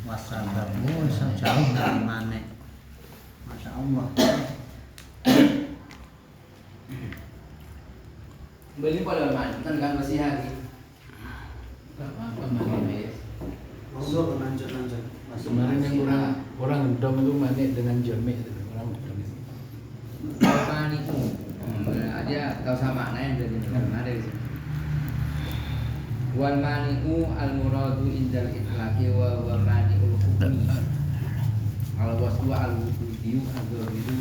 wasababu jauh dari mana. Masya Allah. Beli pada mana? Kan masih hari. Apa mani? Monggo lanjut. Kemarin yang orang dom itu mani dengan jermik itu orang dom itu. Mani itu. Dia tahu sama maknanya dari mana di sini. Wal mani'u al muradu indal itlaqi wa mani'ul hukmi. Kalau waslu al wujudiyu al-dhahiru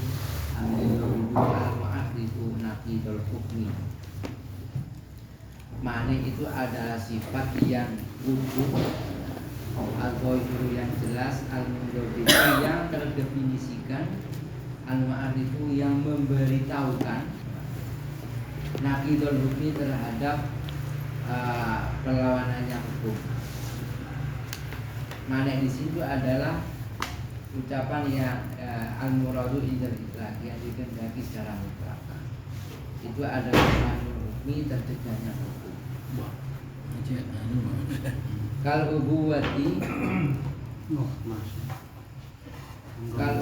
al-dhahiru al-mu'akhrifu naqidul hukmi. Mani itu adalah sifat yang wujud, al-dhahiru yang jelas, al-mudhahiru yang terdefinisikan, al-mu'akhrifu yang memberitahukan, naqidul hukmi terhadap perlawanannya hukum. Mana di situ adalah ucapan yang al-muradu indal itlaq yang dikehendaki secara mutlak. Itu adalah hukmi tercegahnya hukum. Kal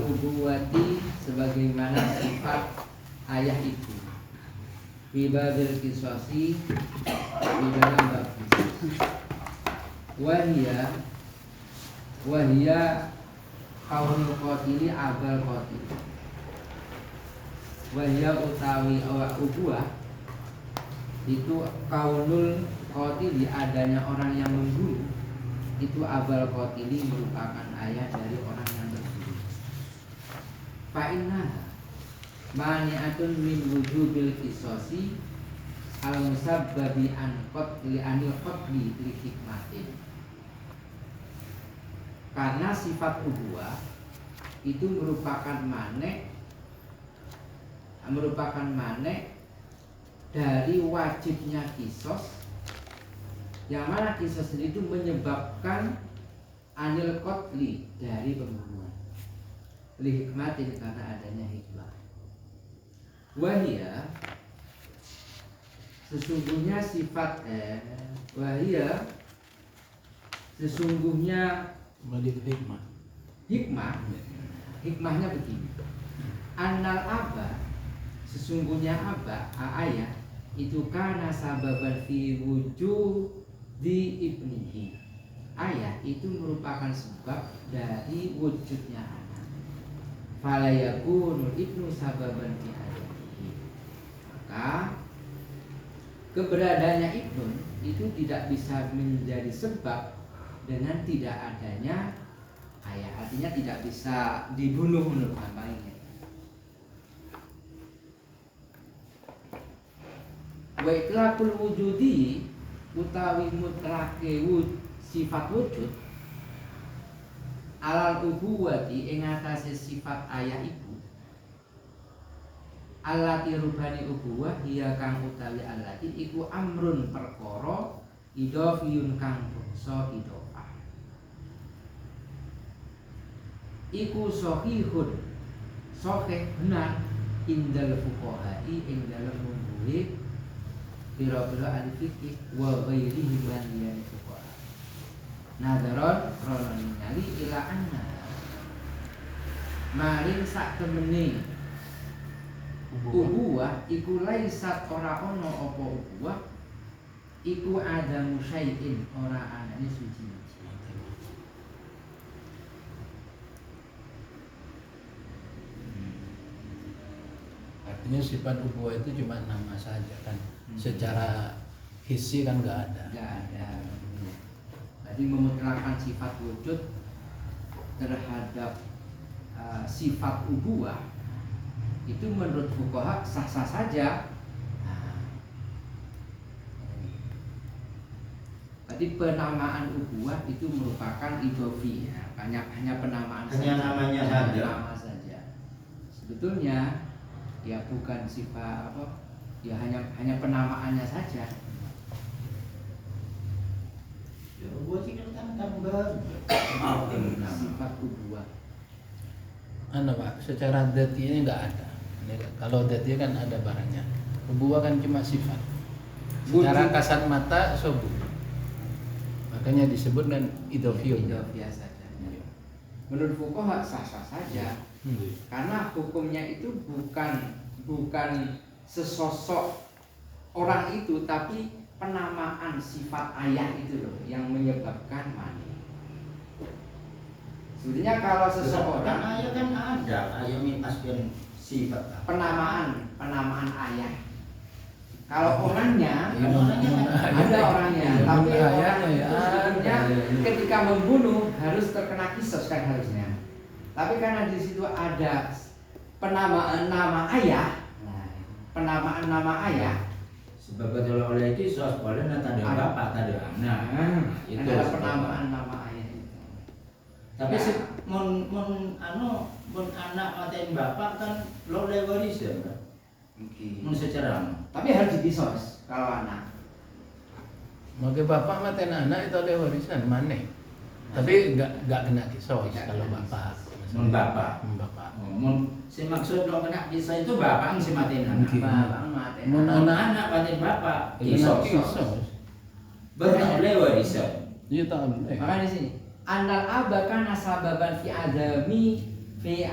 ubuwati sebagaimana sifat ayah itu. Bibabil kisosi di dalam bab wahia kaunul qatili abal qatil. Wahia utawi ubuah itu kaunul qatili adanya orang yang membunuh, itu abal qatili merupakan ayah dari orang yang terbunuh. Fa inna mani'atun min wujubil qisasi al-musabbabi an qatli anil qatli li hikmatin. Karena sifat ubuah itu merupakan manek dari wajibnya kisos, yang mana kisos itu menyebabkan anil qatli dari pembunuhan li hikmatin karena adanya hikmah. Wahia sesungguhnya sifat sesungguhnya hikmahnya begini. Annal aba sesungguhnya ayah itu karena sababan fi wujudi ibnihi. Ayah itu merupakan sebab dari wujudnya anak. Fala yakunul ibnu sababan fi ayatihi. Maka keberadaannya ibnu itu tidak bisa menjadi sebab dengan tidak adanya ayah. Artinya tidak bisa dibunuh menurut gambarnya. Wa itlaqul wujudi utawi mutlake sifat wujud alal ubuwati ing atase sifat ayah ibu. Allati rubani ubuwah hiya kang utawi allati iku amrun perkara idhofiyun kang bangsa idhofah. Iku sahihun sahih benar indal fuqaha'i ing dalem mungguhe pira-pira ahli fikih wa ghairihi lan liyane fuqaha. Nadaron krono ningali ila anna maring sak temene ubuwah iku laisat ora ono apa ubuwah iku ada musyai'in ora anane suci-suci. Artinya sifat ubuwah itu cuma nama saja kan. Secara hissi kan nggak ada. Jadi memutlakkan sifat wujud terhadap sifat ubuwah itu menurut fuqaha sah-sah saja. Jadi penamaan ubuwah itu merupakan idhofi, ya. hanya penamaan Hanya saja. namanya saja. Nama saja. Sebetulnya ya bukan sifat ya hanya penamaannya saja. Ya, ubuah sih kan tambah. Sifat ubuwah. Pak, secara dati ini nggak ada. Kalau dati kan ada barangnya. Ubuwah kan cuma sifat. Secara kasat mata sobu. Makanya disebut kan idhofiyun. Idhofiyah saja. Menurut fuqaha sah-sah saja. Karena hukumnya itu bukan sesosok orang itu, tapi penamaan sifat ayah itu loh yang menyebabkan mani. Sebenarnya kalau seseorang ayah kan ada, ayah mintaskan sifat penamaan ayah. Kalau orangnya ada orangnya, tapi orangnya ketika membunuh harus terkena kisos kan harusnya. Tapi karena di situ ada penamaan nama ayah, penamaan nama ayah. sebagai oleh kisos, boleh tadi bapak tadi anak. Itu adalah penamaan nama ayah itu. Tapi mun anak matain bapak kan lo waris ya, Pak. Mun secara Tapi harus dikisos kalau anak. Maka bapak maten anak itu oleh warisan mana? Tapi enggak kena kisos kalau bapak. Mun bapak. Mun si maksud lo kena kisah itu bapak yang si matiin anak. Bapak maten. Mun Anak matiin bapak. kisos. Berarti oleh warisan. Iya tak boleh. Makanya di sini annal aba kana sababan fi adami fi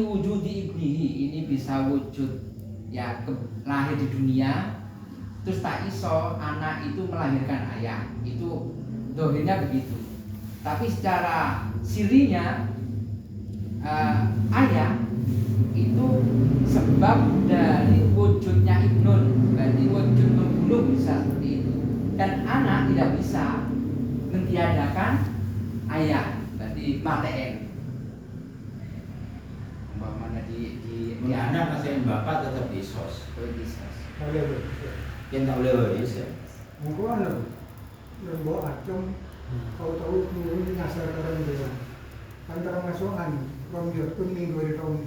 wujudi ibnihi. Ini bisa wujud ya lahir di dunia terus tak iso anak itu melahirkan ayah, itu dohirnya begitu. Tapi secara sirinya ayah itu sebab dari wujudnya ibnun, berarti wujud membunuh bisa seperti itu. Dan anak tidak bisa mentiadakan ayah, berarti mateen. Umpamanya di Anak matiin bapak tetap kisos. Boleh. Yang tak boleh warisan. Mungkin ada. Lembo acung. Kau tahu ini ngasal karang dia. Antara masukan. Romeo pun minggu di tahun.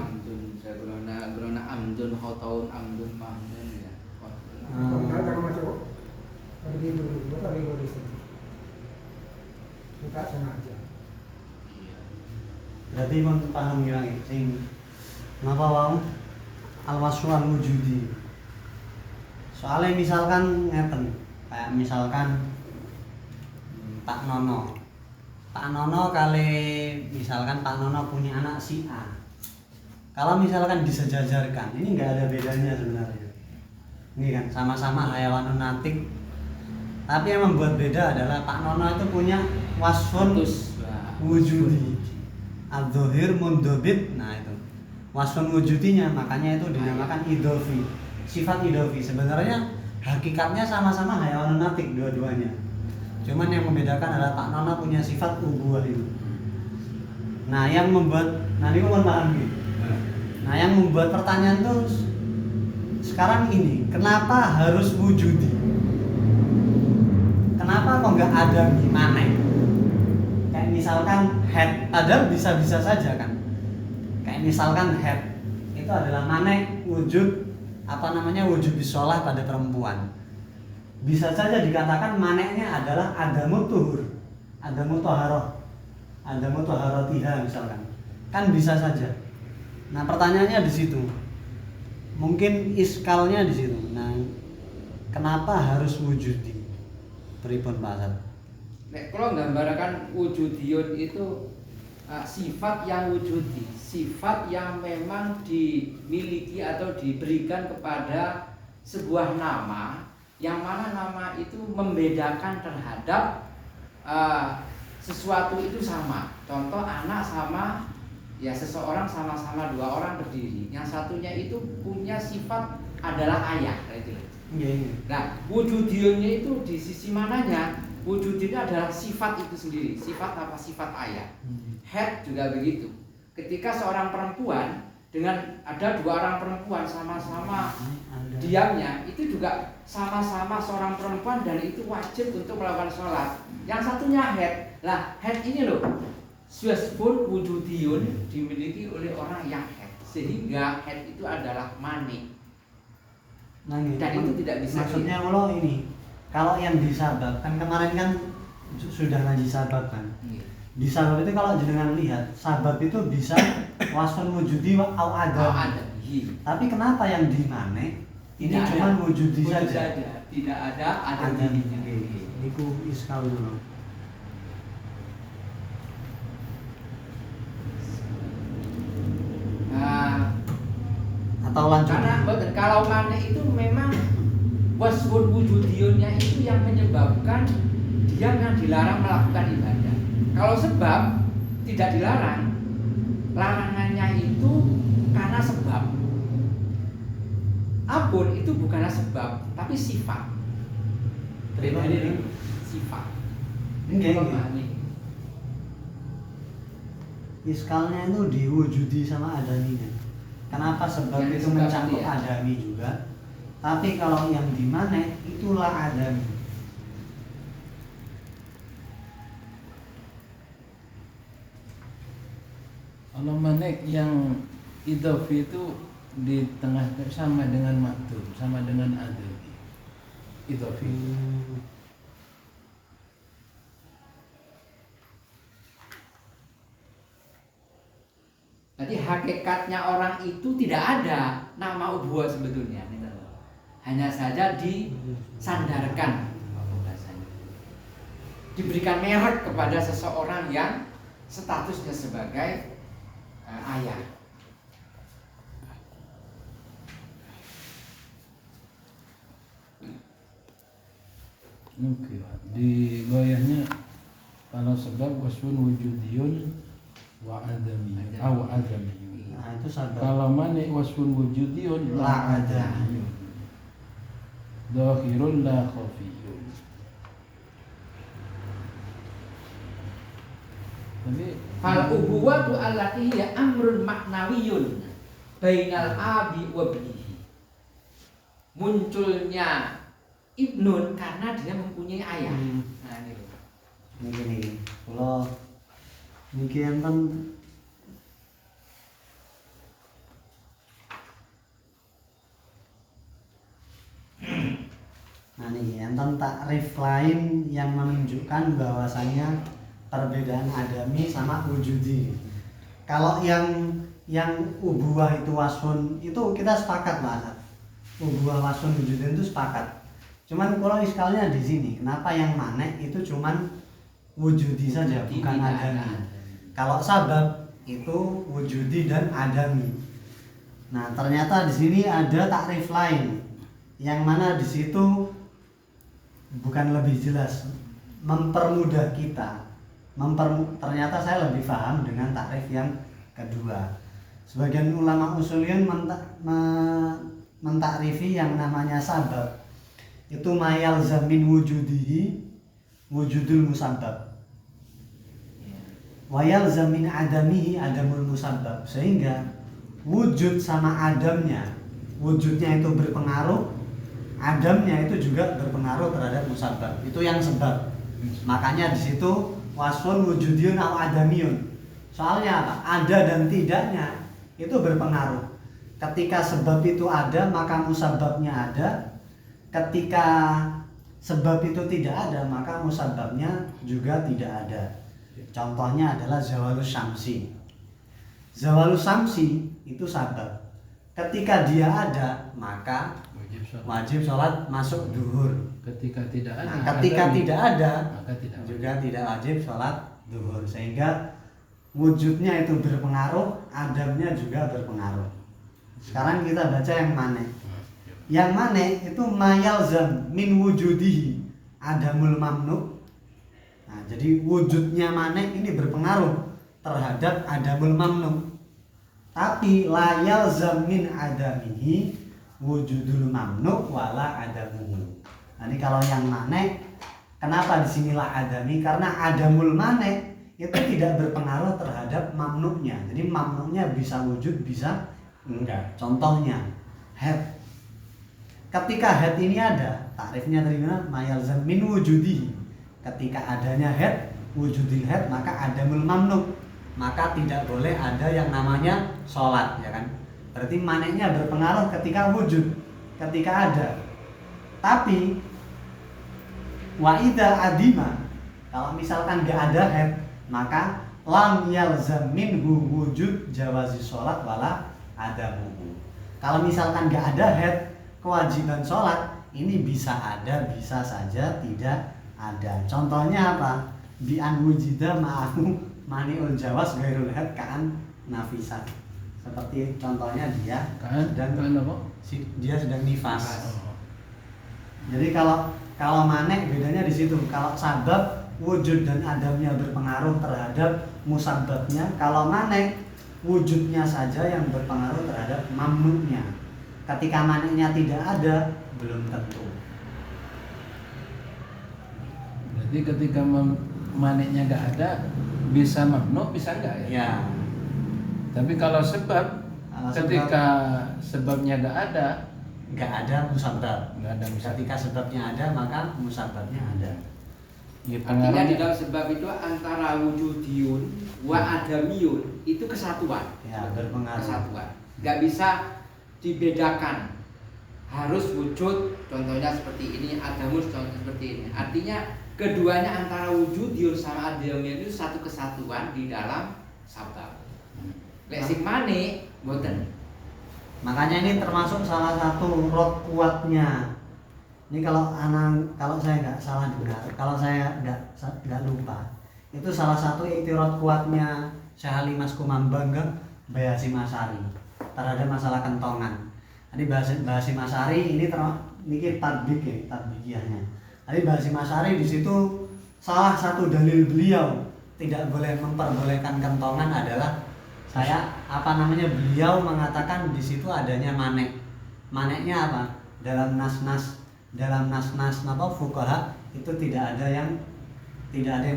Amdun, saya berona amdun, khotaun amdun mahmudun ya. Antara masuk. Pergi dulu. Betul minggu di sini. Kita sengaja. Berarti kon paham ya sing napa wau al-waswal wujudi. Soalnya misalkan ngeten, kayak misalkan Pak Nono. Pak Nono kali misalkan Pak Nono punya anak si A. Kalau misalkan disejajarkan, ini nggak ada bedanya sebenarnya. Ini kan sama-sama hayawanun natik. Tapi yang membuat beda adalah Pak Nono itu punya wasfun wujudi. Adzohir mundobit, nah itu wasfun wujudinya, makanya itu dinamakan idofi, sifat idofi. Sebenarnya hakikatnya sama-sama hayawanun natik dua-duanya, cuman yang membedakan adalah Pak Nono punya sifat ubuah itu. Nah yang membuat, nanti kamu paham gitu. Nah yang membuat pertanyaan tuh sekarang ini, kenapa harus wujudi? Kenapa kok nggak ada gimana? Kayak misalkan head, ada bisa-bisa saja kan. Kayak misalkan head itu adalah manek wujud wujud bisolah pada perempuan. Bisa saja dikatakan maneknya adalah adamu tuhur, adamu toharotiha misalkan. Kan bisa saja. Nah pertanyaannya di situ. Mungkin iskalnya di situ. Nah kenapa harus wujudi? Pripun Pak Hasan? Nek kalau gambarkan wujudiyun itu sifat yang wujudi, sifat yang memang dimiliki atau diberikan kepada sebuah nama, yang mana nama itu membedakan terhadap sesuatu itu sama. Contoh anak sama ya seseorang sama-sama dua orang berdiri, yang satunya itu punya sifat adalah ayah, gitu. Nah, wujudiyunnya itu di sisi mananya? Wujudnya adalah sifat itu sendiri. Sifat apa? Sifat ayah. Head juga begitu. Ketika seorang perempuan dengan ada dua orang perempuan sama-sama diamnya, itu juga sama-sama seorang perempuan dan itu wajib untuk melakukan sholat. Yang satunya head. Lah, head ini loh, suasfun wujudiyun dimiliki oleh orang yang head. Sehingga head itu adalah mani. Dan itu tidak bisa. Maksudnya kalau ini, kalau yang disabab kan kemarin kan sudah ngaji sabab kan. Di sabab itu kalau jenengan lihat, sabab itu bisa wasfun wujudi au ada. Tapi kenapa yang di mane ini cuma wujudi saja? Tidak ada adanya. Niku iskal dulu. atau lanjut? Karena mboten, kalau manik itu memang wasfun wujudiyunnya itu yang menyebabkan dia yang dilarang melakukan ibadah. Kalau sebab tidak dilarang, larangannya itu karena sebab. Abun itu bukanlah sebab, tapi sifat. Terima Ini sifat. Enggak, Kalau enggak. manik. Iskalnya itu diwujudi sama adaminya. Kenapa? Sebab Yang itu sebab mencakup iya. adami juga. Tapi kalau yang dimanek itulah adami. Kalau manik yang idofi itu di tengah sama dengan maktub, sama dengan adabi. Idofi. Jadi hakikatnya orang itu tidak ada nama ubuah sebetulnya. Hanya saja disandarkan, apa bahasanya, diberikan merek kepada seseorang yang statusnya sebagai ayah. Oke, Pak. Di goyahnya kalau sebab wasfun wujudiyun wa adamiyun aw adamiyun. Nah itu sabab. Kalau manik wasfun wujudiyun La la adamiyun. adamiyun. Dhahirun la khafiyun. Tapi Fal ubuwatu allati hiya amrun maknawiyun bainal abi wa bnihi. Munculnya ibnun karena dia mempunyai ayah. Nah ini loh. Ini gini, kalau mungkin enten nah nih enten takrif lain yang menunjukkan bahwasanya perbedaan adami sama wujudi. Kalau yang ubuah itu wasfun itu kita sepakat bahasa. Ubuah wasfun wujudin itu sepakat. Cuman kalau iskalnya di sini, kenapa yang manek itu cuman wujudi saja, Wujudi, bukan tidak adami. ada. Kalau sabab itu wujudi dan adami. Nah, ternyata di sini ada takrif lain yang mana di situ bukan lebih jelas, mempermudah kita. Ternyata saya lebih paham dengan takrif yang kedua. Sebagian ulama usuliyun mentakrifi yang namanya sabab itu mayal zamin wujudihi wujudul musabbab wayal zamin adamihi adamul musabbab, sehingga wujud sama adamnya, wujudnya itu berpengaruh, adamnya itu juga berpengaruh terhadap musabbab. Itu yang sebab. Makanya di situ wasfun wujudiyun atau adamiyun. Soalnya apa? Ada dan tidaknya itu berpengaruh. Ketika sebab itu ada, maka musabbabnya ada. Ketika sebab itu tidak ada, maka musabbabnya juga tidak ada. Contohnya adalah zawalus syamsi. Zawalus syamsi itu sabab. Ketika dia ada, maka wajib sholat masuk duhur. ketika tidak ada, Nah, ketika tidak ada, maka tidak juga tidak wajib sholat duhur. Sehingga wujudnya itu berpengaruh, adabnya juga berpengaruh. Sekarang kita baca yang mana? Yang mana itu mayalzam min wujudihi adamul mamnu. Nah, jadi wujudnya mana ini berpengaruh terhadap adamul mamnu. Tapi la yalzam min adamihi wujudul mamnu wala adamuhu. Nah, ini kalau yang mana, kenapa di sinilah adami? Karena adamul mana itu tidak berpengaruh terhadap mamnunya. Jadi mamnunya bisa wujud, bisa enggak. Contohnya head. Ketika head ini ada, takrifnya dari mana? Mayalzam min wujudi. Ketika adanya head, wujudil head, maka adamul mamnu. Maka tidak boleh ada yang namanya sholat, ya kan? Berarti maneknya berpengaruh ketika wujud, ketika ada. Tapi wa idza adima, kalau misalkan gak ada head, maka lam yalzam minhu wujud jawazi sholat wala adamuhu. Kalau misalkan gak ada head, kewajiban sholat ini bisa ada, bisa saja tidak ada. Contohnya apa? Bi an wujida ma'ahu mani'ul jawaz ghairul head ka'an nafisat. Seperti contohnya dia Kan apa? dia sedang nifas. Oh. Jadi kalau manek bedanya di situ. Kalau sabab wujud dan adamnya berpengaruh terhadap musababnya. Kalau manek wujudnya saja yang berpengaruh terhadap mamnunya. Ketika maneknya tidak ada, belum tentu. Berarti ketika maneknya nggak ada, bisa mamnu, bisa nggak ya? Ya. Tapi kalau sebab, Kalau ketika sebabnya nggak ada, nggak ada musabab. nggak ada bisa. Ketika sebabnya ada, maka musababnya ada. Ya, Artinya di pengaruhnya dalam sebab itu antara wujudiyun wa adamiyun itu kesatuan. Ya, berpengaruh. Kesatuan. Nggak bisa dibedakan. Harus wujud, contohnya seperti ini, adamus contohnya seperti ini. Artinya keduanya antara wujudiyun sama adamiyun itu satu kesatuan di dalam sabab. Lek sing mane mboten. Makanya ini termasuk salah satu rod kuatnya. Ini kalau saya nggak salah dengar, kalau saya nggak lupa, itu salah satu iktirad kuatnya Syekh Ali Mas Kumambang ke Mbah Hasyim Asy'ari terhadap masalah kentongan. Jadi Mbah Hasyim Asy'ari ini niki tadbikiyahnya. Jadi Mbah Hasyim Asy'ari di situ salah satu dalil beliau tidak boleh memperbolehkan kentongan adalah beliau mengatakan di situ adanya manek. Maneknya apa? Dalam nas-nas fuqaha itu tidak ada yang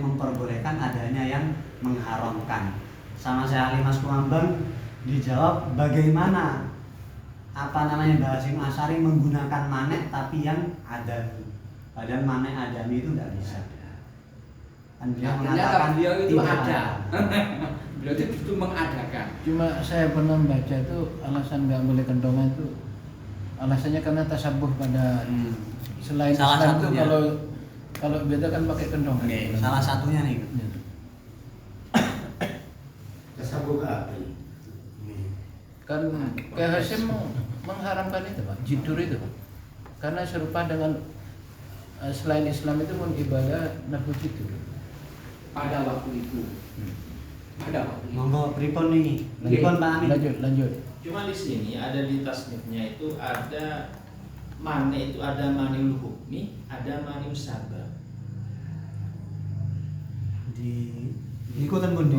memperbolehkan, adanya yang mengharamkan. Sama Syekh Ali Mas Kumambang dijawab bagaimana Mbah Hasyim Asy'ari menggunakan manek tapi yang adami. Padahal manek adami itu tidak bisa. Kan beliau mengatakan beliau itu tidak ada. Beliau itu justru mengadakan. Cuma saya pernah baca itu alasan nggak boleh kentongan itu alasannya karena tasabuh pada selain Salah Islam itu satunya. kalau beda kan pakai kentongan. Oke, salah satunya nih. Ya. Tasabuk akli. Kan Kiai Hasyim mengharamkan itu Pak, jidur itu Pak. Karena serupa dengan selain Islam itu pun ibadah nabu jidur. Pada waktu itu. Pada waktu itu. Monggo pripun nih? Pripun Pak Amin? Lanjut. Cuma di sini ada di tasnifnya itu ada mane itu ada maniul hukmi, ada maniul sabab. Ikutan pun di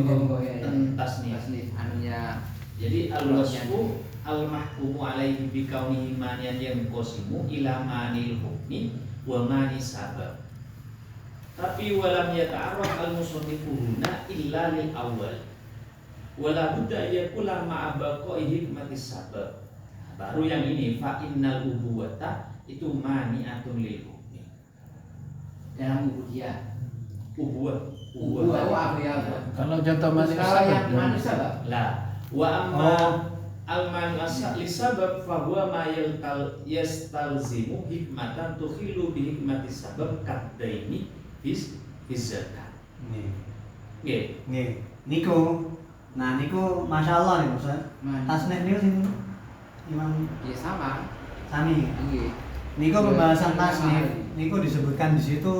Tasnif. Anunya Jadi al-wasfu al-mahkumu alaihi bi kaunihi maniyan yanqasimu ila manil hukmi wa mani sabab. Tapi walam yata'arraf al-musannifu huna illa lil awal. Wala budda yakula ma'a baqa'i hikmatis sabab. Baru yang ini fa innal ubuwata itu mani'atun lil hukmi. dalam ubudiyah. Ubuwah. Ubuwah itu apa ya? Kalau contoh manis Kalau yang manusia Pak. Lah wa amma al-mani lisabab fa huwa ma yastalzimu hikmatan tukhilu bi hikmati sabab kaddaini bis zakat. Nggih. Niku. Nah, niku masyaallah nih Ustaz. Tasnif niku sing Imam Ya sama. Sami. Iya. Niku pembahasan tasnif, niku disebutkan di situ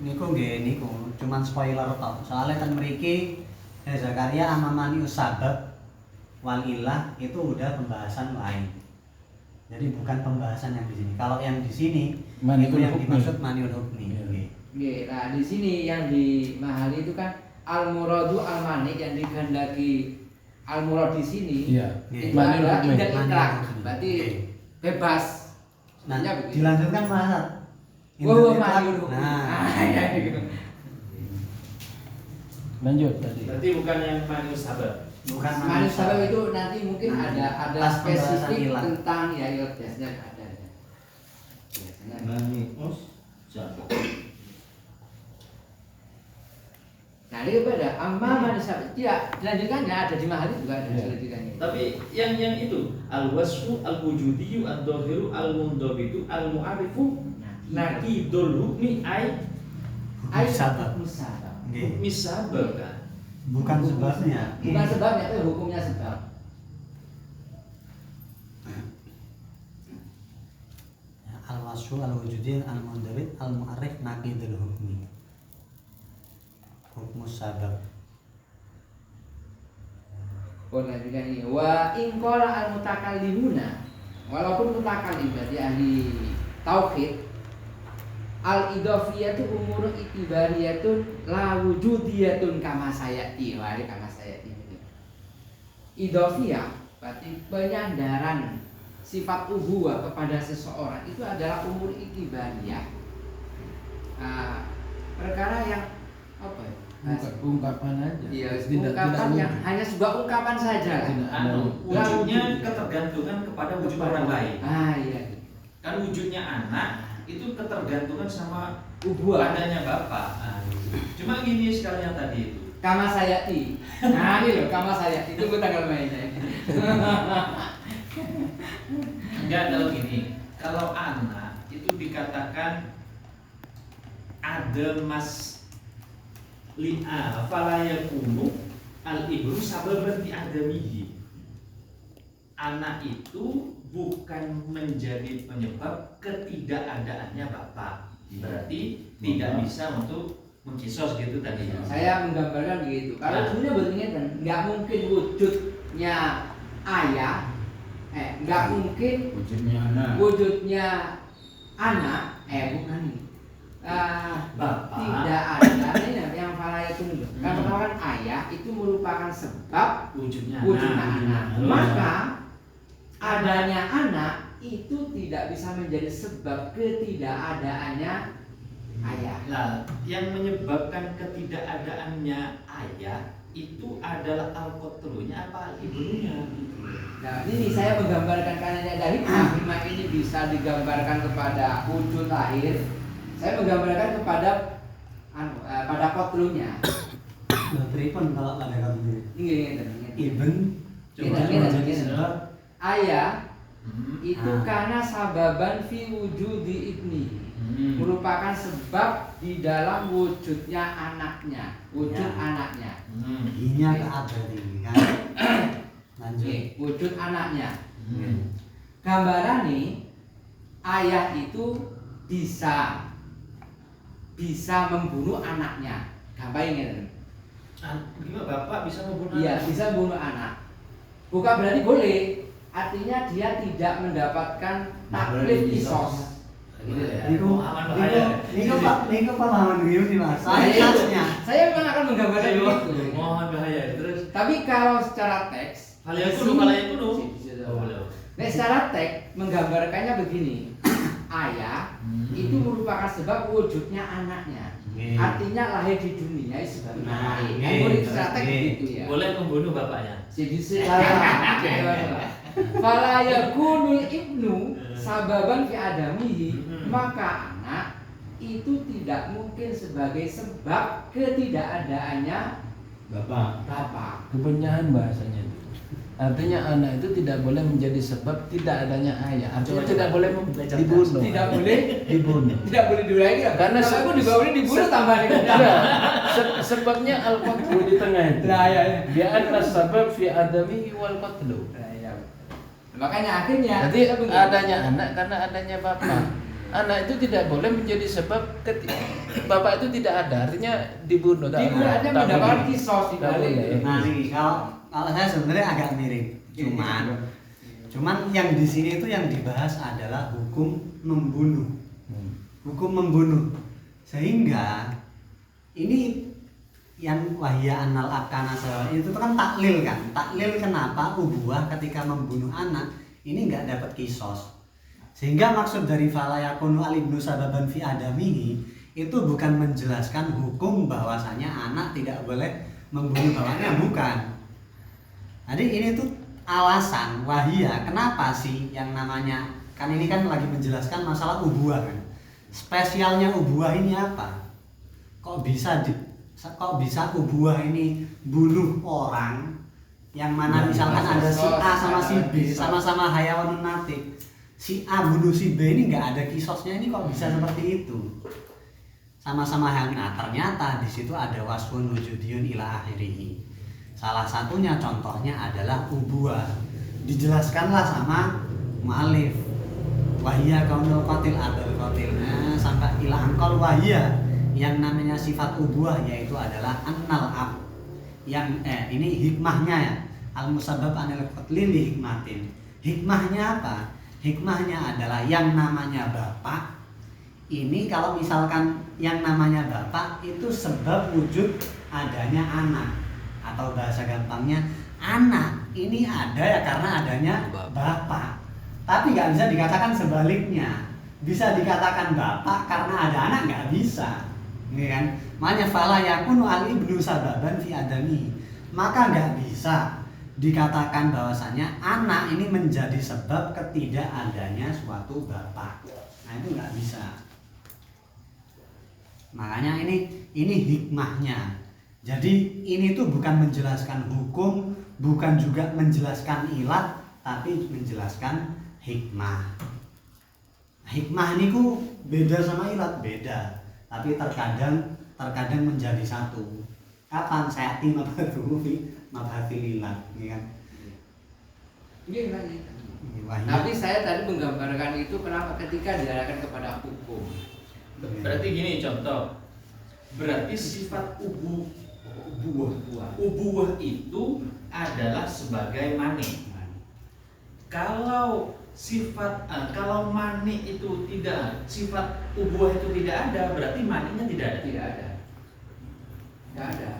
niku cuman spoiler tok. Soalnya kan mriki Zakaria amamani usabab wal ilah itu udah pembahasan lain. Jadi bukan pembahasan yang di sini. Kalau yang di sini Maniul itu yang hukmi. dimaksud maniul hukmi. Iya. Nggih. Nggih, nah di sini yang dimahali itu kan al-muradu al-mani yang dikehendaki al-murad di sini. Iya. Itu Maniul ada hukmi. tidak Maniul itlak. hukmi. Berarti Oke. bebas. Nah, Sebenarnya begitu. dilanjutkan Mas. Wah, maniul hukmi. Nah, Iya gitu. Lanjut tadi. Berarti bukan yang maniul sabab. bukan Maniul sabab itu nanti mungkin Nah, ada pas pembahasan spesifik ilah. tentang ya biasanya ada. Biasanya Maniul sabab. Nah, ini beda. Amma maniul sabab tidak dilanjutkannya ada di mahali juga ada Iya. dilanjutkannya. Tapi yang itu al-wasfu al-wujudiyyu ad-dhahiru al-mundabitu al-mu'arifu naqidul hukmi ay sabab. Musabab. Nggih. hukmi sabab kan. Bukan sebabnya. Bukan sebabnya, tapi hukumnya sebab. Al-wasfu al-wujudi al-mundabit al-mu'arrif naqidul hukmi. Hukmus sabab. lanjutkan ini. Wa in qala al mutakallimuna, walaupun mutakallim berarti ahli tauhid, al idhafiyatu umur itibariyatun la wujudiyatun kama sayati. Wah, ini kama sayati. Idhafiyah berarti penyandaran sifat uhuwah kepada seseorang itu adalah umur itibariyah. Perkara yang apa ya? Ungkapan aja. Iya, Tidak ungkapan yang wujud. hanya sebuah ungkapan saja lah. Tidak ada wujud. Wujudnya ketergantungan kepada wujud orang lain. Iya. Kan wujudnya anak itu ketergantungan sama Ubuah. adanya bapak. Cuma gini sekalian tadi itu. Kama sayati. Nah, ini loh kama sayati. Tunggu tanggal mainnya. Enggak, kalau gini, kalau anak itu dikatakan ada mas li'a fala yakunu al ibnu sababan fi adamihi. Anak itu bukan menjadi penyebab ketidakadaannya bapak. Berarti tidak bisa untuk mengkisos gitu tadi. Saya menggambarkan begitu. Kalau Nah. sebenarnya begini kan, nggak mungkin wujudnya ayah, nggak mungkin Wujudnya anak. wujudnya anak, bukan nih. Bapak. Tidak ada ini yang fala yakunu. Kan pertama kan ayah itu merupakan sebab wujudnya wujudnya anak. Maka Anak. adanya anak itu tidak bisa menjadi sebab ketidakadaannya ayah. Nah, yang menyebabkan ketidakadaannya ayah itu adalah al-qatlunya apa ibunya. Nah, ini saya menggambarkan karena dari hikmah ini bisa digambarkan kepada wujud lahir. Saya menggambarkan kepada pada qatlunya. Pripun kalau pada kamu Ini. Ibn Coba, Gini. Ayah itu Ah. karena sababan fi wujudi ibni. Merupakan sebab di dalam wujudnya anaknya, wujud Ya. anaknya. Inya ke abadi kan. Lanjut. Oke, wujud anaknya. Gambaran nih, ayah itu bisa membunuh anaknya. Gampangnya, Gimana bapak bisa membunuh iya anak? bisa membunuh anak. Bukan berarti boleh. Artinya dia tidak mendapatkan taklif kisos. Gitu ya. Niku Aman bahaya. niku pemahaman riu nih Mas. Saya memang akan menggambarkan Ayo, itu. mohon bahaya. Terus Tapi kalau secara teks, hal yang kudu, hal yang kudu. Oh, nah, secara teks menggambarkannya begini. Ayah itu merupakan sebab wujudnya anaknya. Artinya lahir di dunia sebagai Nah, baik. nggih, Kan boleh secara terus, teks nggih. gitu ya. Boleh membunuh bapaknya. Jadi secara fala yakunul ibnu sababan fi adamihi, maka anak itu tidak mungkin sebagai sebab ketidakadaannya bapak. Kebenyahan bahasanya itu. Artinya anak itu tidak boleh menjadi sebab tidak adanya ayah. Artinya Coba, tidak coba. boleh Baca dibunuh. Tidak boleh dibunuh. tidak boleh diulangi ya. Karena kalau aku dibawa dibunuh tambah nih. Enggak. Sebabnya al-qatlu di tengah itu. Nah, ya. Dia adalah sebab fi adamihi wal qatlu. Nah, ya. Makanya akhirnya Jadi kita begini. adanya anak karena adanya bapak. Anak itu tidak boleh menjadi sebab bapak itu tidak ada. Artinya dibunuh. Dibunuh artinya mendapatkan kisos di Tak balik. boleh. Nah nih kalau saya sebenarnya agak mirip. Cuman yang di sini itu yang dibahas adalah hukum membunuh. Hukum membunuh. Sehingga ini yang wahya anal akana itu kan taklil kan. Taklil kenapa ubuah ketika membunuh anak ini nggak dapat kisos. Sehingga maksud dari fala yakunu al ibnu sababan fi adamihi itu bukan menjelaskan hukum bahwasanya anak tidak boleh membunuh bapaknya, bukan. Jadi ini tuh alasan wahia kenapa sih yang namanya, kan ini kan lagi menjelaskan masalah ubuah kan. Spesialnya ubuah ini apa? Kok bisa ubuah ini bunuh orang yang mana misalkan ada si A sama si B sama-sama hayawanun natik. Si A bunuh si B ini nggak ada kisosnya, ini kok bisa seperti itu? Sama-sama hayawan. Nah, ternyata di situ ada wasfun wujudiyun ila akhirih. Salah satunya contohnya adalah ubuah. Dijelaskanlah sama mu'alif. Wahia kaunul qatil adal qatil. Nah, sampai ila angkol wahia yang namanya sifat ubuah yaitu adalah annal ab. Yang ini hikmahnya ya. al musabbab anil qatli li hikmatin. Hikmahnya apa? Hikmahnya adalah yang namanya bapak ini, kalau misalkan yang namanya bapak itu sebab wujud adanya anak, atau bahasa gampangnya anak ini ada ya karena adanya bapak. Tapi nggak bisa dikatakan sebaliknya. Bisa dikatakan bapak karena ada anak, nggak bisa, ini kan? Makanya fala yakunu al ibnu sababan fi adami. Maka nggak bisa dikatakan bahwasanya anak ini menjadi sebab ketidakadanya suatu bapak. Nah itu nggak bisa. Makanya ini hikmahnya. Jadi ini tuh bukan menjelaskan hukum, bukan juga menjelaskan ilat, tapi menjelaskan hikmah. Hikmah ini ku beda sama ilat, beda. Tapi terkadang menjadi satu. Kapan saya mabhatil ilat, ini kan? Tapi saya tadi menggambarkan itu kenapa ketika diarahkan kepada hukum. Berarti gini contoh. Berarti sifat ubuwah itu adalah sebagai mani. Kalau kalau mani itu tidak, sifat ubuwah itu tidak ada, berarti maninya tidak ada. Tidak ada.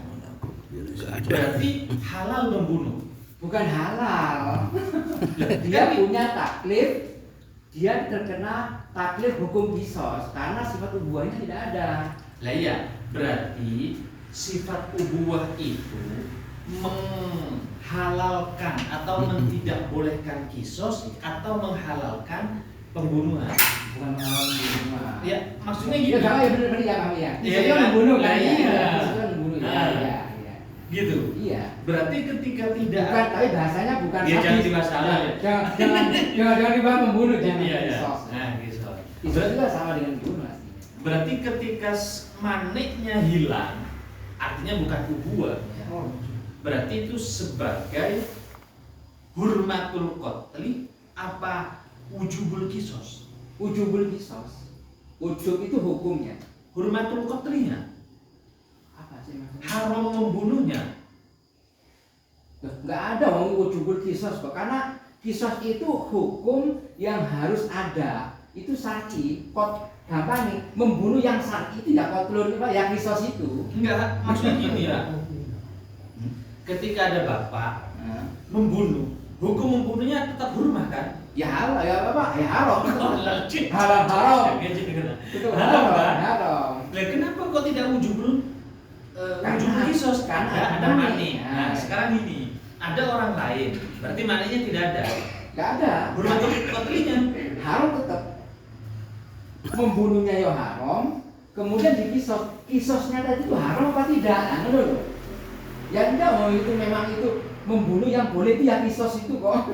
Berarti halal membunuh. Bukan halal. Dia punya taklif, dia terkena taklif hukum kisos karena sifat ubuahnya tidak ada. Lah iya, berarti sifat ubuwah itu menghalalkan atau tidak bolehkan kisos atau menghalalkan pembunuhan. Bukan pembunuhan. Ya, maksudnya Ya gitu. kalau ya benar ya kami ya. Iya, Kisosnya membunuh kan? iya. Kisosnya membunuh ya. Nah. Iya. Gitu. Iya. Berarti ketika tidak Bukan, tapi bahasanya bukan Ya, jangan sadis. dibahas halal ya. Jangan dibahas membunuh, jangan Iya, iya. kisos. Nah, kisos. Kisos juga sama dengan bunuh aslinya. Berarti ketika maniknya hilang, artinya bukan ubuwah. Oh, Berarti itu sebagai hurmatul qatli apa wujubul kisos? Ujubul kisos. Ujub itu hukumnya. Hurmatul qatlinya, Apa sih maksudnya? haram membunuhnya. Loh, nggak ada ujubul kisos kok, karena kisos itu hukum yang harus ada. Itu syar'i. Kok gampang nih, membunuh yang syar'i itu nggak kotlun Pak, yang kisos itu. Enggak, maksudnya gini ya. Ketika ada bapak Nah, membunuh, hukum membunuhnya tetap hurmah kan? ya haram, ya apa? Ya haram. Haram. Itu Haram, kan? haram. Lah kenapa kok tidak wujubul wujubul kisos? Karena Ada mani. mani. Nah, sekarang ini ada orang lain, berarti maninya tidak ada. Nggak ada. Hurmatul qatlinya Haram tetap. Membunuhnya ya haram. Kemudian di kisosnya tadi itu haram apa tidak? Nah, itu loh. Ya enggak, itu memang itu membunuh yang boleh itu ya kisos itu kok.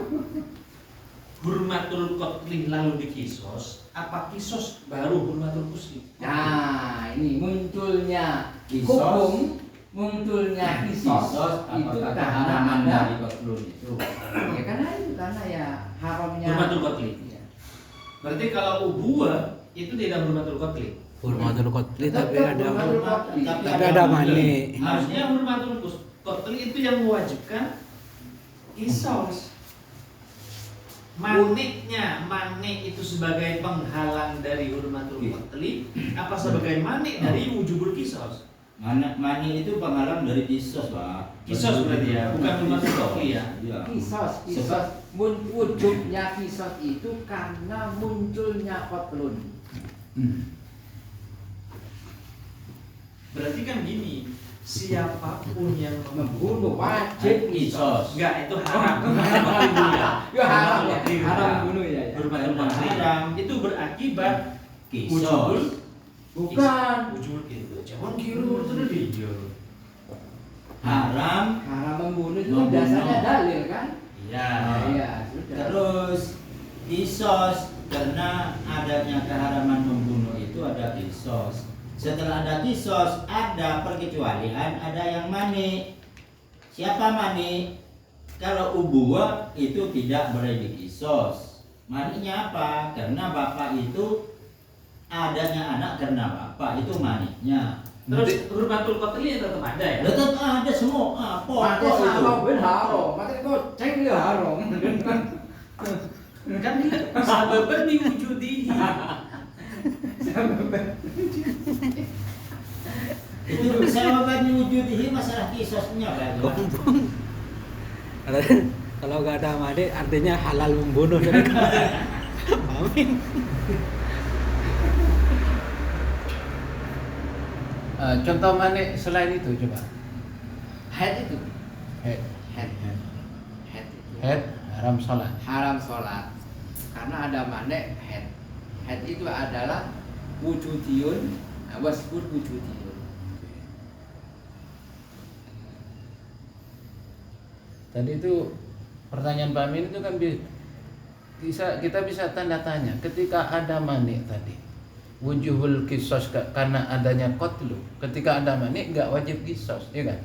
hurmatul qatli lalu dikisos, apa kisos baru hurmatul qusli? Nah, ini munculnya Kisos. hukum, munculnya kisos itu karena ada kotlun itu. ya karena ya haramnya Hurmatul qatli. Iya. Berarti kalau ubuwah itu tidak hurmatul qatli. Hurmatul qatli tapi Tetap ada hurmatul qatli. tapi ada mani. Harusnya hurmatul qatli itu yang mewajibkan kisos. Manik itu sebagai penghalang dari hurmatul qatli apa sebagai manik dari wujubul kisos? Mani itu penghalang dari kisos, Pak. Kisos berarti ya, bukan hurmatul qatli ya. Iya. Kisos wujudnya kisos itu karena munculnya kotlun. Berarti kan gini, siapapun yang Membunuh wajib Kisos. enggak itu haram. Membunuh ya. Ya haram ya, Hurmatul qatli haram membunuh ya. Ya. Hurmatul qatli itu berakibat wujubul Kisos. Bukan wujubul gitu. Jangan kira itu dia. Haram. haram membunuh itu Membunuh. dasarnya dalil kan? Iya. Iya, sudah. Terus kisos, karena adanya keharaman membunuh itu ada kisos. Setelah ada kisos, ada perkecualian, ada yang mani. Siapa mani? Kalau ubuwah itu tidak boleh dikisos. Maninya apa? Karena bapak itu adanya anak karena bapak itu maninya. Terus hurmatul qatli tetap ada ya? Tetap ada semua. Pokok Ada itu. mau ben haram, mati kok cek dia haram. Kan dia sababan diwujudihi. Itu sababan wujudihi masalah kisosnya kan. Kalau nggak ada mani artinya halal membunuh. Amin. Contoh mani selain itu coba. Head itu Head, head itu head haram sholat. haram sholat karena ada mandek head itu adalah wujudiyun wasfur wujudiyun. Tadi itu pertanyaan Pak Amin itu kan kita bisa tanda tanya ketika ada mani tadi wujubul kisos karena adanya qatlu. Ketika ada mani nggak wajib kisos, ya kan?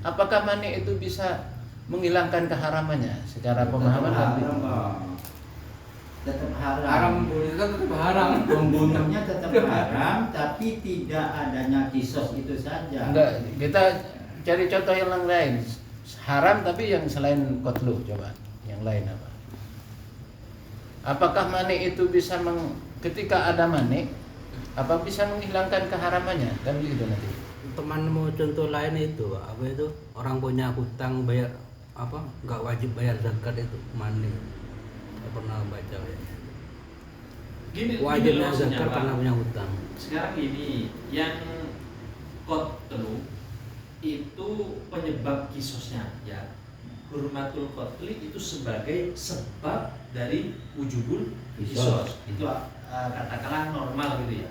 Apakah mani itu bisa menghilangkan keharamannya secara pemahaman Haram, tadi? Bang. Tetap haram. Haram membunuh itu kan tetap haram. Membunuhnya tetap haram, tapi tidak adanya kisos itu saja. Enggak, kita cari contoh yang lain. Haram tapi yang selain qatlu, coba. Yang lain apa? Apakah mani itu bisa ketika ada mani apa bisa menghilangkan keharamannya? Kan begitu nanti. Temanmu contoh lain itu apa itu orang punya hutang bayar apa nggak wajib bayar zakat itu mani. Saya pernah baca ya. Gini Wajibnya maksudnya, zakat Pak. karena punya hutang. Sekarang ini yang qatlu itu penyebab kisosnya ya. Hurmatul qatli itu sebagai sebab dari wujubul kisos. Itu katakanlah normal gitu ya.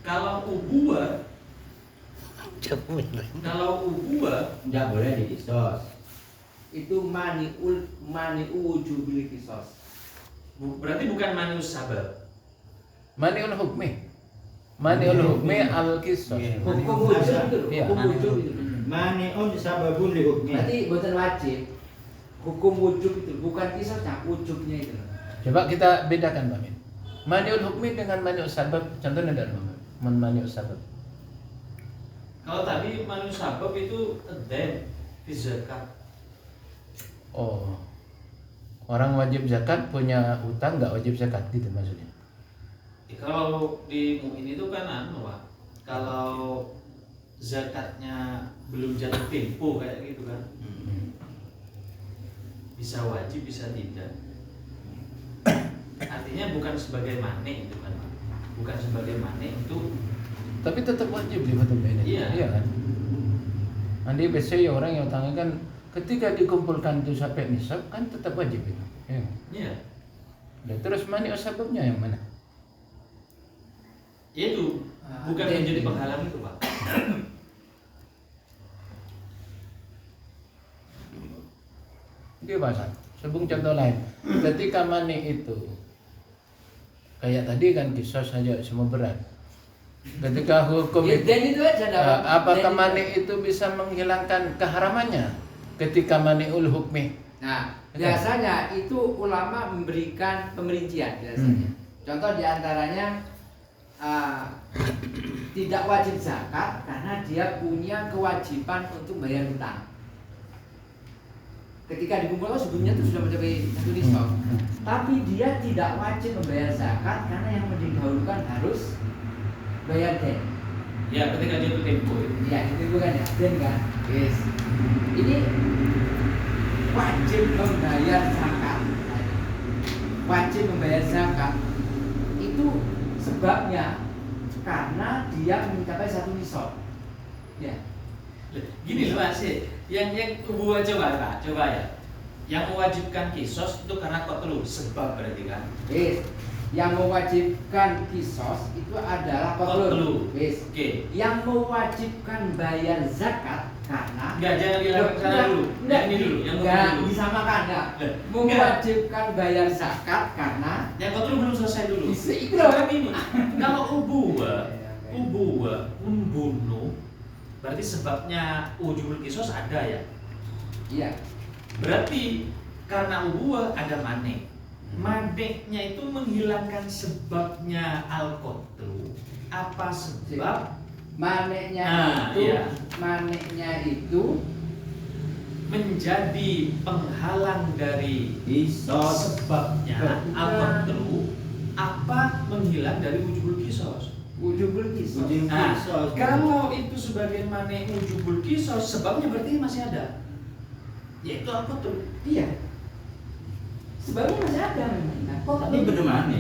Kalau ubuah Tidak boleh dikisos. Itu maniul wujubil kisos. berarti bukan manius sabab. Maniul hukmi. Maniul hukmi al kisos. Hukum wujud itu, Iya. hukum wujud itu. Mani'un sababun li hukmi. Berarti bukan wajib. Hukum wujud itu bukan kisosnya, wujudnya itu. Coba kita bedakan Pak Min. Maniul hukmi dengan maniul sabab, contohnya dari maniul sabab. Kalau tadi manius sabab itu den fi zakat. Oh, orang wajib zakat punya hutang nggak wajib zakat gitu maksudnya? Kalau di mu'in itu kan Pak. Kalau zakatnya belum jatuh tempo kayak gitu kan. Bisa wajib, bisa tidak. Artinya bukan sebagai mane itu kan, Pak. Bukan sebagai mane itu. Tapi tetap wajib di betul ini. Iya. Kan? Nanti biasanya orang yang utangnya kan ketika dikumpulkan itu sampai nisab kan tetap wajib itu. Ya. Iya. Nah, terus maniul sababnya yang mana? Itu bukan Den. menjadi penghalang itu, Pak. Dia bahasa. Sebung contoh lain. Ketika mani itu kayak tadi kan kisos saja semua berat. Ketika hukum Ya, itu, dan itu aja dapat. apakah mani itu bisa menghilangkan keharamannya ketika maniul hukmi? Nah, biasanya itu ulama memberikan pemerincian biasanya. Contoh diantaranya tidak wajib zakat karena dia punya kewajiban untuk bayar hutang. Ketika dikumpulkan sebelumnya itu sudah mencapai satu nisab, tapi dia tidak wajib membayar zakat karena yang didahulukan harus bayar den. Ya, ketika jatuh tempo itu. Ya, itu bukan ya, den kan? Yes. Ini wajib membayar zakat. Wajib membayar zakat itu sebabnya karena dia mencapai satu nisab. Ya. Gini loh Pak sih, yang gua coba ya. Yang mewajibkan kisos itu karena qatlu sebab berarti kan. Yes. Yang mewajibkan kisos itu adalah Qatlu. qatlu. Yes. Oke. Yang mewajibkan bayar zakat karena Enggak, jangan bilang sana dulu. Enggak, Yang ini dulu, yang enggak qatlu dulu. disamakan enggak. Lah, Mewajibkan bayar zakat karena Yang qatlu belum selesai dulu. Bisa, itu loh. Sekarang ini, kalau ubuwa membunuh, berarti sebabnya wujubul kisos ada ya. iya. Berarti karena ubuwa ada mane. Maneknya itu menghilangkan sebabnya al-qatlu. Apa sebab? Maneknya Nah, itu iya. maneknya itu menjadi penghalang dari Kisos. sebabnya al-qatlu, apa menghilang dari wujubul kisos. Wujubul kisos. Ujung Nah, kisos. kalau itu sebagaimana wujubul kisos, sebabnya berarti masih ada, yaitu al-qatlu. Iya. Sebabnya masih ada memang. Nah, kok Tapi bagaimana?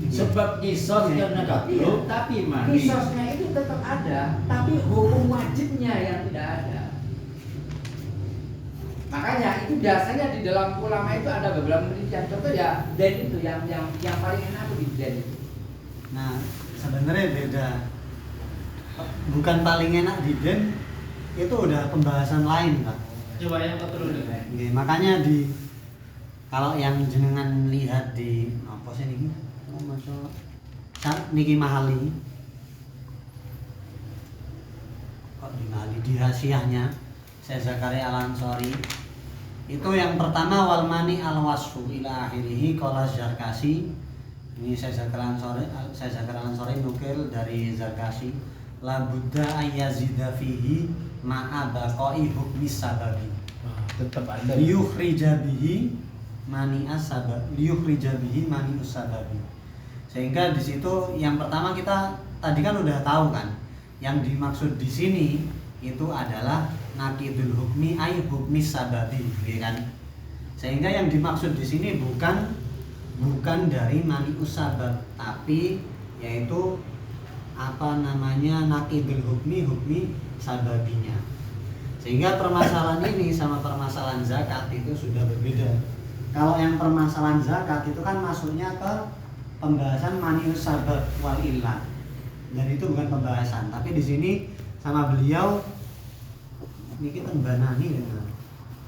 Sebab kisos karena Iya. katlu, tapi mani. Kisosnya itu tetap ada, tapi hukum wajibnya yang tidak ada. Makanya itu biasanya di dalam ulama itu ada beberapa penelitian. Contoh ya den itu yang paling enak tuh di den itu. Nah, sebenarnya beda. Bukan paling enak di den, itu udah pembahasan lain, Pak. Coba yang qatlu nih. Oke, makanya kalau yang jenengan lihat di apa sih niki? Oh, niki Mahali. Kok di Mahali di hasiahnya Syekh Zakaria Al-Ansori. Itu yang pertama wal mani al wasfu ila akhirih qala Zarkasi. Ini Syekh Zakaria Al-Ansori nukil dari Zarkasi. La budda ayyazida fihi ma'a baqai hukmi sababi. Tetap ada. Liyukhrija bihi mani asbab, liyukhrija bihi mani usababi. Sehingga di situ yang pertama kita tadi kan udah tahu kan, yang dimaksud di sini itu adalah naqidul hukmi ay hukmi sababi, ya kan? Sehingga yang dimaksud di sini bukan dari mani usabab, tapi yaitu apa namanya naqidul hukmi sababinya. Sehingga permasalahan ini sama permasalahan zakat itu sudah berbeda. Kalau yang permasalahan zakat itu kan masuknya ke pembahasan manius sabab wal illah. Dan itu bukan pembahasan, tapi di sini sama beliau ini kita Banani ya.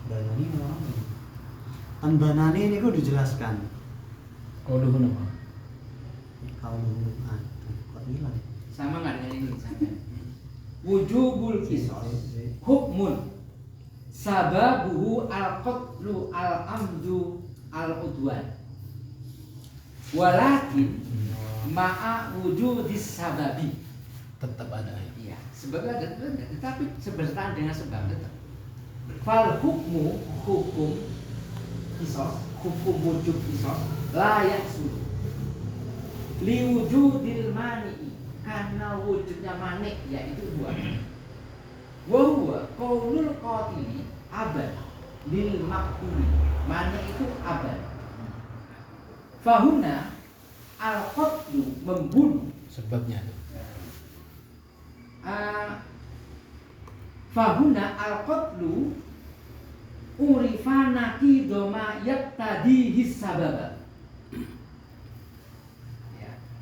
Banani orang. Banani ini kok dijelaskan. Kau dulu nama. Kalau kok hilang. Sama nggak dengan ini? Sama. Wujubul kisos hukmun sababuhu al-qatlu al-amdu al-udwan walakin ma'a wujudis sababi. Tetap ada. Iya, sebabnya ada, tetapi sebersamaan dengan sebab tetap. Fal hukmu hukum kisos, hukum wujub kisos layak suruh liwujudil mani, karena wujudnya manik yaitu dua. Wahwa qaulul qatili abad lil maqtuli, manik itu abad. Fahuna al qatlu membunuh. Sebabnya itu. Fahuna al qatlu urifana kidoma yaktadihi sababa.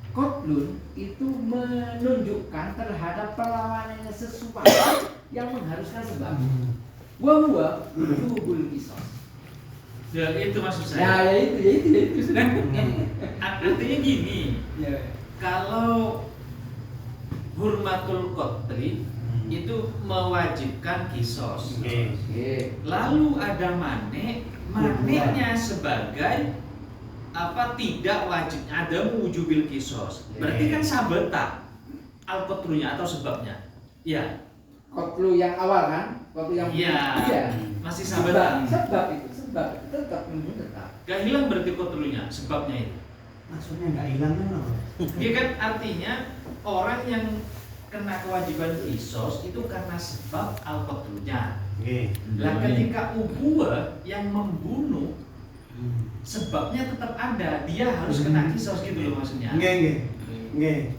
Qatlun itu menunjukkan terhadap perlawanannya sesuatu yang mengharuskan sebab. Wa huwa wujubul qisas. Ya itu maksud Ya, saya. itu. Artinya gini, Ya. kalau hurmatul qatri itu mewajibkan kisos. Oke. Oke. Lalu ada maneknya sebagai apa tidak wajib, ada wujubil kisos. Berarti kan sabeta al qatrunya atau sebabnya. Iya. Qatlu yang awal kan? Qatlu yang Iya. Masih sabeta. Sebab itu, sebab tetap membunuh tetap. Gak hilang berarti qatrunya, sebabnya itu. Maksudnya nggak hilang kan? Dia kan artinya orang yang kena kewajiban kisos itu karena sebab al qatrunya. Oke. Lah ketika ubuah yang membunuh sebabnya tetap ada, dia harus kena kisos gitu loh maksudnya. Nggih.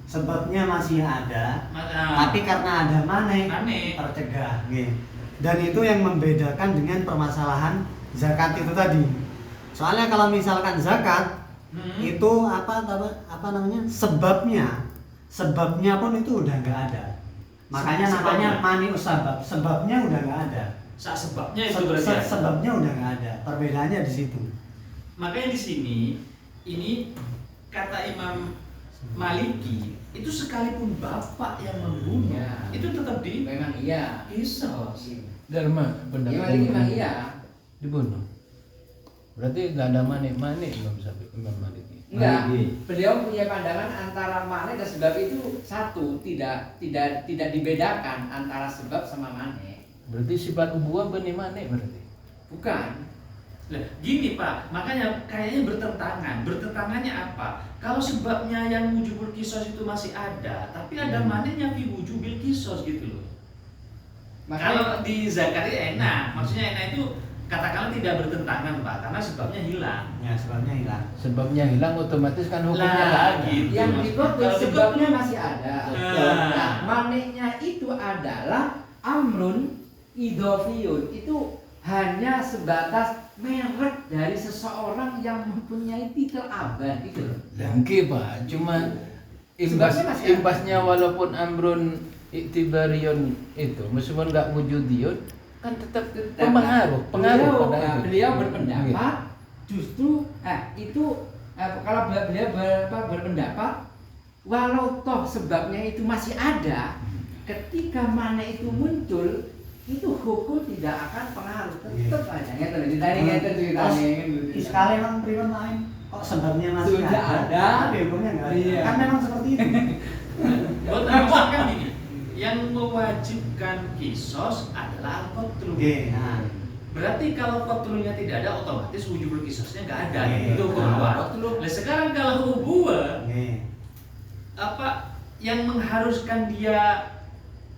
Sebabnya masih ada, Nah, tapi karena ada manik Manik. tercegah. Nggih. Dan itu yang membedakan dengan permasalahan zakat itu tadi. Soalnya kalau misalkan zakat itu apa namanya? Sebabnya pun itu udah nggak ada. Makanya namanya mani usabab. Sebabnya udah nggak ada. sebabnya itu berarti ada. Sebabnya udah nggak ada. Perbedaannya di situ. Makanya di sini ini kata Imam Maliki itu sekalipun bapak yang membunuh Ya. itu tetap di Memang iya. kisos. Dharma Ya pendapat memang iya. dibunuh. Berarti nggak ada manik Imam Maliki. Enggak, Maliki. beliau punya pandangan antara manik dan sebab itu satu, tidak dibedakan antara sebab sama manik. Berarti sifat ubuah benih mane berarti. Bukan. Nah, gini Pak, makanya kayaknya bertentangan. Bertentangannya apa? Kalau sebabnya yang wujubul kisos itu masih ada, tapi ada manenya fi wujubil kisos gitu loh. Kalau di Zakaria enak, maksudnya enak itu katakanlah tidak bertentangan Pak, karena sebabnya hilang. Ya sebabnya hilang. Sebabnya hilang otomatis kan hukumnya Lah, nggak ada. gitu. yang dikotil Kalau sebabnya masih ada. Nah. Nah, manehnya itu adalah amrun idofiyun. Itu hanya sebatas merek dari seseorang yang mempunyai titel abad gitu loh. Oke Pak, cuma Sebabnya masih ada. imbasnya walaupun amrun iktibarion itu meskipun nggak wujudiyun kan tetap pengaruh beliau, pada itu. beliau berpendapat justru kalau beliau berpendapat walau toh sebabnya itu masih ada, ketika mana itu muncul itu hukum tidak akan pengaruh, tetap aja ngeten ceritanya Iskal emang prima main kok sebabnya masih Sudah ada. tapi hukumnya nggak ada. Iya. Kan memang seperti itu. Buat maksudnya gini, yang mewajibkan kisos adalah al-qatlu. Oke, nah. Berarti kalau qatlunya tidak ada, otomatis wujubul kisosnya nggak ada. Oke. Itu hukum awal. Nah sekarang kalau ubuah, Oke. apa yang mengharuskan dia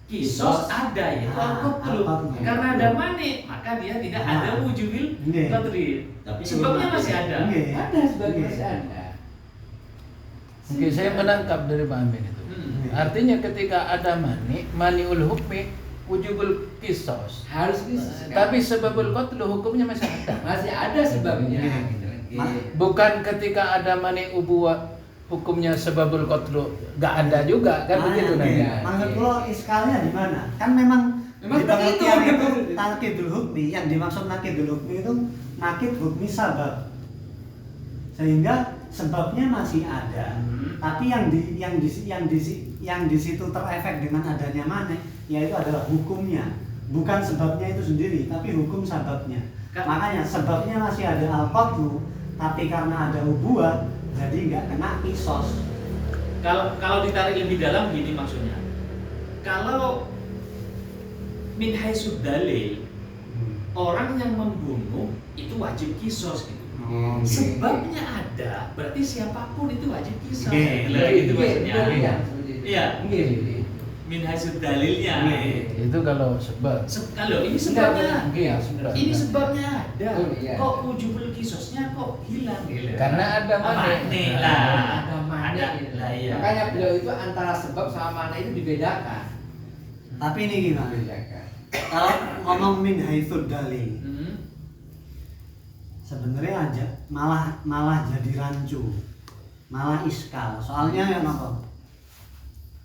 kisos ada ya al-qatlu. al-qatlu. Karena ada mane, maka dia tidak ada wujubil Oke. qatli. Tapi Sebabnya masih ada. Oke. ada sebabnya masih ada. Oke, saya menangkap dari Pak Amin itu. Artinya ketika ada maniul hukmi wujubul kisos. Harus kisos. Tapi sebabul qatlu hukumnya masih ada. Masih ada sebabnya. Oke. Gitu. Bukan ketika ada mani ubuah hukumnya sebabul qatlu nggak ada juga kan begitu Oke. nanti. Maksud lo iskalnya di mana? Kan memang Memang di seperti itu. pengertian itu nakidul hukmi, yang dimaksud nakidul hukmi itu nakid hukmi sabab. Sehingga sebabnya masih ada, tapi yang di situ terefek dengan adanya maneh, yaitu adalah hukumnya, bukan sebabnya itu sendiri, tapi hukum sababnya. Makanya sebabnya masih ada al-qatlu, tapi karena ada ubuah, jadi nggak kena kisos. Kalau ditarik lebih dalam gini maksudnya. Kalau min haitsud dalil, orang yang membunuh itu wajib kisos gitu. Oh, Sebabnya ada, berarti siapapun itu wajib kisos. Oke. Lah, gitu maksudnya. Iya. Iya. Iya. Min haitsud dalilnya. Itu kalau sebab. Kalau ini sebabnya. Iya, Ini sebabnya ada. Oh, iya. Kok wujubul kisosnya kok hilang gitu. Karena ada mane. Mane lah. Ada mana Lah iya. Makanya beliau itu antara sebab sama mana itu dibedakan. Tapi ini gimana? Kalau ngomong min haitsud dalil, sebenarnya aja malah jadi rancu, malah iskal. Soalnya yang apa?